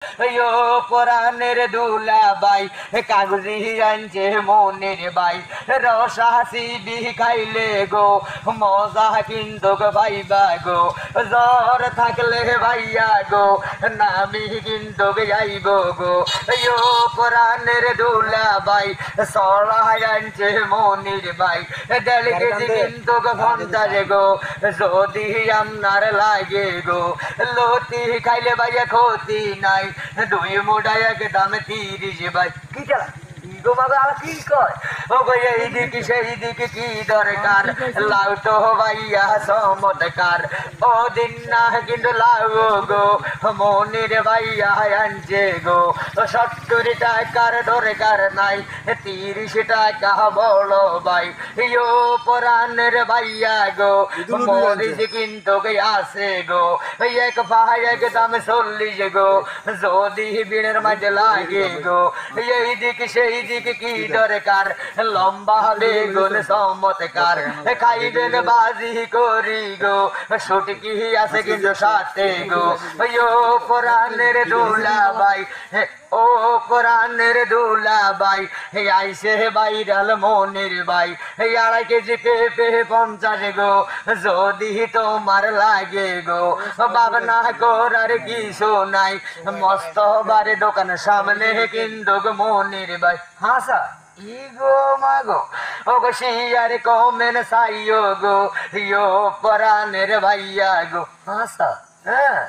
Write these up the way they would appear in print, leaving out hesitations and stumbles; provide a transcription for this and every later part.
यो पुरानेर दुला बाई कागजी आनছে মনের বাই রসা সিবি খাইলে গো মজা কিন্তু ভাইবা গো জ্বর থাকলে ভাইয়া গো নামি কিন্তু যাইব গো यो পুরানের দুলা বাই সরা আনছে মনের বাই দেল কেজি কিন্তু ঘন্টারে গো যদি আপনার লাগে গো লতি খাইলে ভাইয়া ক্ষতি নাই দুই মুঠায় এক দাম 30 ভাই কি চালা গো বাবা আর কি কয় ও গো এই দিকে সেই দিকে কি দরকার লাউ তো ভাইয়া চমৎকার ও দিন না কিন্তু লাউ গো মনির ভাইয়া আনছে গো 70 টাকার দরকার নাই 30 টাকা বড় ভাই ইয়ো পুরানের ভাইয়া গো মরিচ কিন্তু আছে গো এক ভাই এক দাম 40 গো যদি বিনের মাঝে লাগে গো এই দিকে সেই দিকে কি দরকার লম্বা বেগুন চমৎকার খাইবেন বাজি করি গো সুটকি আছে কিন্তু সাথে গো ও পুরানের দুলা ভাই ও পুরানের দুলা ভাই আইসে বাইরাল মনের ভাই 2.5 কেজি পেঁপে 50 গো যদি তোমার লাগে গো ভাবনা করার কিছু নাই মস্ত বারে দোকান সামনে কিন্তু মনের ভাই হাসা ইগো মাগো ও গো শিয়ার কমেন সাইও গো ইয়ো পুরানের ভাইয়া গো হাসা হ্যাঁ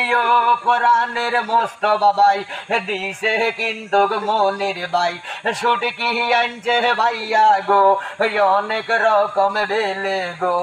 ইয়ো পুরানের মস্ত বাবাই দিছে কিন্তু মনের ভাই সুটকি আনছে ভাইয়া গো অনেক রকম বেলে গো।